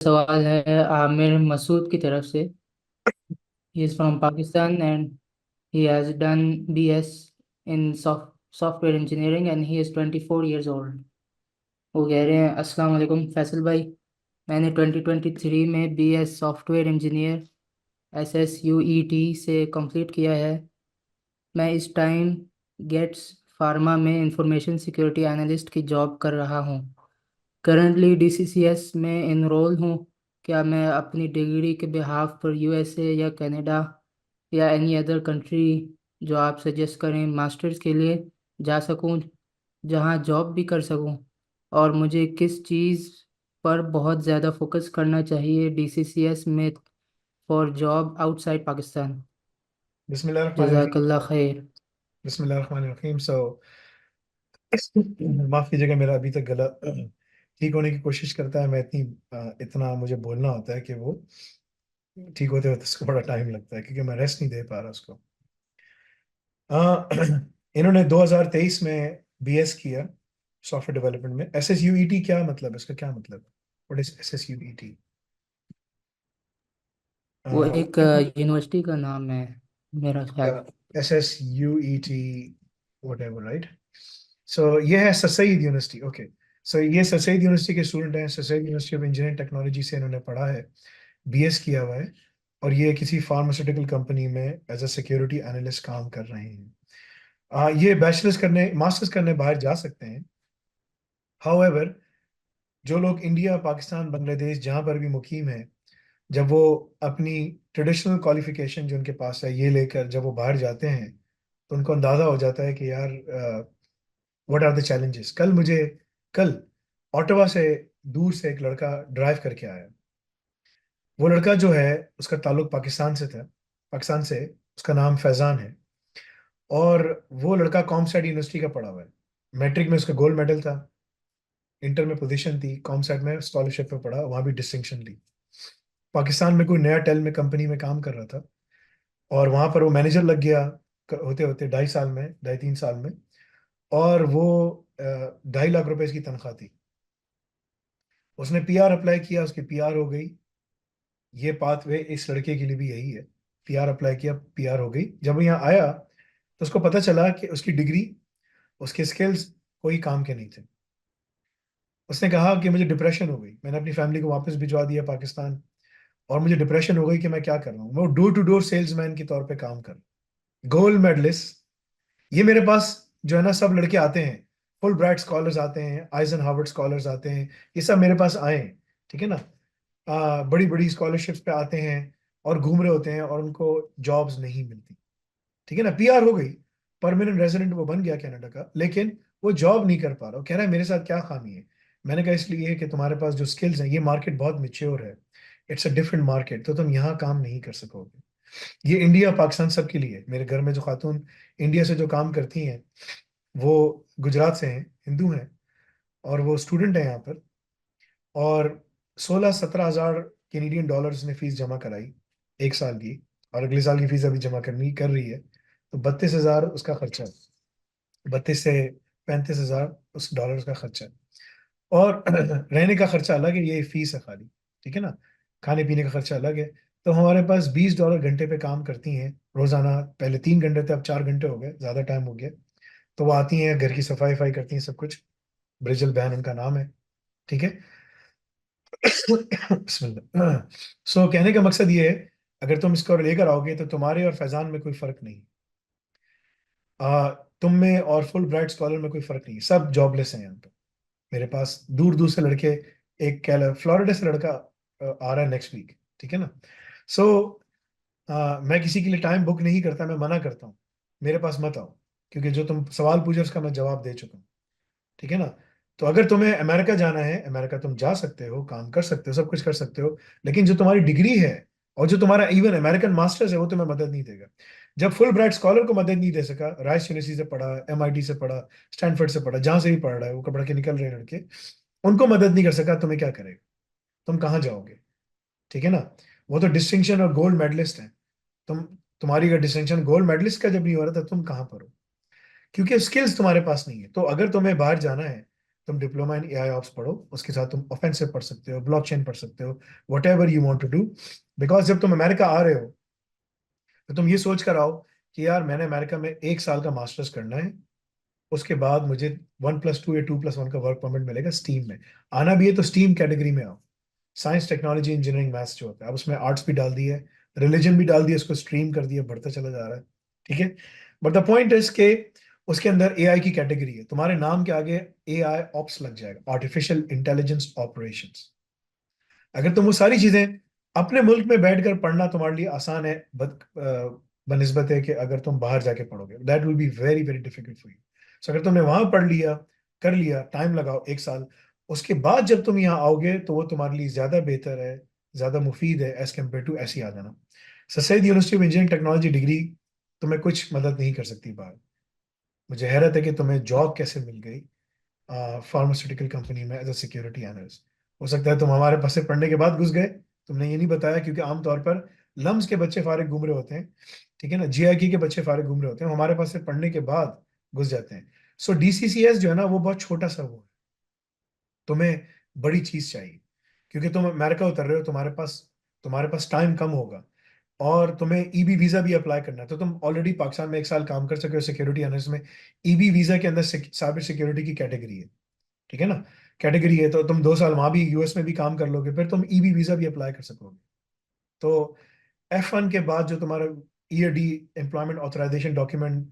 सवाल है आमिर मसूद की तरफ से। He is from Pakistan and he has done BS in software engineering and he is 24 years old। वो कह रहे हैं, अस्सलाम वालेकुम फैसल भाई। मैंने 2023 में BS सॉफ्टवेयर इंजीनियर SSUET से कंप्लीट किया है। मैं इस टाइम गेट्स फार्मा में इंफॉर्मेशन सिक्योरिटी एनालिस्ट की जॉब कर रहा हूँ। करंटली DCCS में इनरोल हूँ। क्या मैं अपनी डिग्री के बिहाफ पर USA या कनाडा या एनी अदर कंट्री जो आप सजेस्ट करें मास्टर्स के लिए जा सकूँ, जहाँ जॉब भी कर सकूँ? और मुझे किस चीज़ पर बहुत ज़्यादा फोकस करना चाहिए DCCS में फॉर जॉब आउटसाइड पाकिस्तान? बिस्मिल्लाहिर्रहमानिर्रहीम। जज़ाकल्ला खैर। बिस्मिल्लाहिर्रहमानिर्रहीम। माफ कीजिएगा, मेरा अभी तक गला ठीक होने की कोशिश करता है। मैं इतना मुझे बोलना होता है कि वो ठीक होते होते उसको बड़ा टाइम लगता है, क्योंकि मैं रेस्ट नहीं दे पा रहा उसको। इन्होंने 2023 में BS किया सॉफ्टवेयर डेवलपमेंट में। SSUET क्या मतलब है? इसका क्या मतलब? What is SSUET? वो एक यूनिवर्सिटी का नाम है मेरा ख्याल। SSUET, whatever, right? So ये है sir Syed university. Okay, so ये सर सईद यूनिवर्सिटी के स्टूडेंट हैं। Sir Syed university of engineering technology से इन्होंने पढ़ा है, BS किया हुआ है। और ये किसी फार्मास्यूटिकल कंपनी में एज अ सिक्योरिटी एनालिस्ट काम कर रहे हैं। ये बैचलर्स करने, मास्टर्स करने बाहर जा सकते हैं। हाउएवर, जो लोग इंडिया, पाकिस्तान, बांग्लादेश जहाँ पर भी मुकीम है, जब वो अपनी ट्रेडिशनल क्वालिफिकेशन जो उनके पास है ये लेकर जब वो बाहर जाते हैं, तो उनको अंदाजा हो जाता है कि यार व्हाट आर द चैलेंजेस। कल ऑटवा से दूर से एक लड़का ड्राइव करके आया। वो लड़का जो है, उसका ताल्लुक पाकिस्तान से था, पाकिस्तान से। उसका नाम फैजान है। और वो लड़का कॉमसैट यूनिवर्सिटी का पढ़ा हुआ है। मैट्रिक में उसका गोल्ड मेडल था, इंटर में पोजीशन थी, कॉमसैट में स्कॉलरशिप पे पढ़ा, वहाँ भी डिस्टिंक्शन ली। पाकिस्तान में कोई नया टेल में कंपनी में काम कर रहा था, और वहाँ पर वो मैनेजर लग गया होते होते 2.5 साल में, 2.5-3 साल में। और वो 2.5 लाख रुपए की तनख्वाह थी। उसने PR अप्लाई किया, उसकी PR हो गई। ये पाथवे इस लड़के के लिए भी यही है। PR अप्लाई किया, PR हो गई। जब वो यहाँ आया तो उसको पता चला कि उसकी डिग्री, उसके स्किल्स कोई काम के नहीं थे। उसने कहा कि मुझे डिप्रेशन हो गई, मैंने अपनी फैमिली को वापस भिजवा दिया पाकिस्तान, और मुझे डिप्रेशन हो गई कि मैं क्या कर रहा हूँ। मैं डोर टू डोर सेल्समैन के तौर पे काम कर, गोल्ड मेडलिस्ट। ये मेरे पास जो है ना, सब लड़के आते हैं, फुल ब्राइट स्कॉलर्स आते हैं, आइजन हार्वर्ड स्कॉलर्स आते हैं, ये सब मेरे पास आए हैं। ठीक है ना? बड़ी बड़ी स्कॉलरशिप्स पे आते हैं और घूम रहे होते हैं, और उनको जॉब्स नहीं मिलती। ठीक है ना? PR हो गई, परमानेंट रेजिडेंट वो बन गया कनाडा का, लेकिन वो जॉब नहीं कर पा रहा। वो कह रहा है मेरे साथ क्या खामी है। मैंने कहा इसलिए कि तुम्हारे पास जो स्किल्स हैं, ये मार्केट बहुत मिच्योर है, इट्स अ डिफरेंट मार्केट, तो तुम यहाँ काम नहीं कर सकोगे। ये इंडिया पाकिस्तान सबके लिए है। मेरे घर में जो खातून इंडिया से जो काम करती हैं, वो गुजरात से हैं, हिंदू हैं, और वो स्टूडेंट हैं यहाँ पर। और 16-17 हज़ार कैनेडियन डॉलर्स ने फीस जमा कराई 1 साल की, और अगले साल की फीस अभी जमा करनी कर रही है। तो 32 हज़ार उसका खर्चा है। 32 से 35 हज़ार उस डॉलर का खर्चा है। और रहने का खर्चा अलग है, ये फीस है खाली। ठीक है ना? खाने पीने का खर्चा अलग है। तो हमारे पास $20 घंटे पे काम करती हैं रोजाना। पहले 3 घंटे थे, अब 4 घंटे हो गए, ज्यादा टाइम हो गया। तो वो आती हैं, घर की सफाई वफाई करती हैं, सब कुछ। ब्रिजल बहन उनका नाम है। ठीक है? बिस्मिल्लाह। सो कहने का मकसद ये है, अगर तुम इसको लेकर आओगे तो तुम्हारे और फैजान में कोई फर्क नहीं। तुम में और फुल ब्राइट स्कॉलर में कोई फर्क नहीं है, सब जॉबलेस हैं यहाँ पे। मेरे पास दूर दूर से लड़के, एक फ्लोरिडा से लड़का आ रहा है नेक्स्ट वीक। ठीक है ना? सो मैं किसी के लिए टाइम बुक नहीं करता, मैं मना करता हूँ मेरे पास मत आओ, क्योंकि जो तुम सवाल पूछे उसका मैं जवाब दे चुका हूँ। ठीक है ना? तो अगर तुम्हें अमेरिका जाना है, अमेरिका तुम जा सकते हो, काम कर सकते हो, सब कुछ कर सकते हो, लेकिन जो तुम्हारी डिग्री है और जो तुम्हारा इवन अमेरिकन मास्टर्स है, वो तुम्हें मदद नहीं देगा। जब फुल ब्राइट स्कॉलर को मदद नहीं दे सका, राइस यूनिवर्सिटी से पढ़ा, MIT से पढ़ा, स्टैनफोर्ड से पढ़ा, जहां से भी पढ़ रहा है, वो पढ़ के निकल रहे हैं लड़के, उनको मदद नहीं कर सका, तुम्हें क्या करेगा? तुम कहाँ जाओगे? ठीक है ना? वो तो डिस्टिंक्शन और गोल्ड मेडलिस्ट हैं। तुम, तुम्हारी अगर डिस्टिंक्शन गोल्ड मेडलिस्ट का जब नहीं हो रहा था, तुम कहाँ पर हो? क्योंकि स्किल्स तुम्हारे पास नहीं है। तो अगर तुम्हें बाहर जाना है तुम डिप्लोमा इन एआई ऑप्स पढ़ो, उसके साथ तुम ऑफेंसिव पढ़ सकते हो, ब्लॉकचेन पढ़ सकते हो, whatever you want to do. Because जब तुम अमेरिका आ रहे हो तो तुम ये सोच कर आओ कि यार मैंने अमेरिका में 1 साल का मास्टर्स करना है, उसके बाद मुझे 1+2 या 2+1 का वर्क परमिट मिलेगा स्टीम में। आना भी है तो स्टीम कैटेगरी में आओ, साइंस टेक्नोलॉजी इंजीनियरिंग मैथ्स जो होता है। अब उसमें आर्ट्स भी डाल दिया है, रिलीजन भी डाल दिया, उसको स्ट्रीम कर दिया, बढ़ता चला जा रहा है। ठीक है, बट द पॉइंट इज के उसके अंदर एआई की कैटेगरी है, तुम्हारे नाम के आगे एआई ऑप्स लग जाएगा, आर्टिफिशियल इंटेलिजेंस ऑपरेशंस। अगर तुम वो सारी चीजें अपने मुल्क में बैठकर पढ़ना तुम्हारे लिए आसान है, बनिस्बत है कि अगर तुम बाहर जाके पढ़ोगे, that will be very very difficult for you. So अगर तुमने वहां पढ़ लिया, कर लिया, टाइम लगाओ 1 साल, उसके बाद जब तुम यहाँ आओगे तो वो तुम्हारे लिए ज्यादा बेहतर है, ज्यादा मुफीद है एज कम्पेयर टू ऐसे ही आ जाना। Sir Syed university of engineering technology degree तुम्हें कुछ मदद नहीं कर सकती बाहर। मुझे हैरत है कि तुम्हें जॉब कैसे मिल गई फार्मास्यूटिकल कंपनी में एज अ सिक्योरिटी एनालिस्ट। हो सकता है तुम हमारे पास से पढ़ने के बाद घुस गए, तुमने ये नहीं बताया, क्योंकि आमतौर पर लम्स के बच्चे फारिग घूम रहे होते हैं, ठीक है ना, जीआईकी के बच्चे फारिग घूम रहे होते हैं, हमारे पास से पढ़ने के बाद घुस जाते हैं। सो डीसीसीएस जो है ना वो बहुत छोटा सा वो है, तुम्हें बड़ी चीज चाहिए, क्योंकि तुम अमेरिका उतर रहे हो, तुम्हारे पास टाइम कम होगा, और तुम्हें ईबी वीजा भी अप्लाई करना है। तो तुम ऑलरेडी पाकिस्तान में 1 साल काम कर सके हो सिक्योरिटी एनालिस्ट में, ईबी वीजा के अंदर साइबर सिक्योरिटी की कैटेगरी है, ठीक है ना, कैटेगरी है, तो तुम 2 साल वहां भी यूएस में भी काम कर लोगे, फिर तुम ईबी वीजा भी अप्लाई कर सकोगे। तो F1 के बाद जो तुम्हारा ईडी एम्प्लॉयमेंट ऑथराइजेशन डॉक्यूमेंट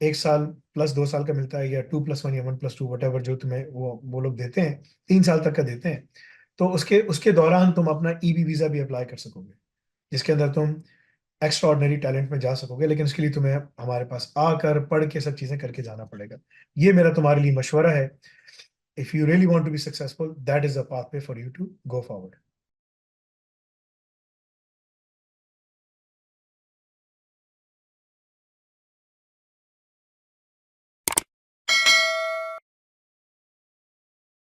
1 साल प्लस 2 साल का मिलता है, या 2+1 या 1+2 वट एवर जो तुम्हें वो लोग देते हैं, 3 साल तक का देते हैं, तो उसके उसके दौरान तुम अपना ईबी वीजा भी अप्लाई कर सकोगे, जिसके अंदर तुम एक्स्ट्रा ऑर्डिनरी टैलेंट में जा सकोगे। लेकिन उसके लिए तुम्हें हमारे पास आकर पढ़ के सब चीजें करके जाना पड़ेगा। ये मेरा तुम्हारे लिए मशवरा है। If you really want to be successful, that is the pathway for you to go forward.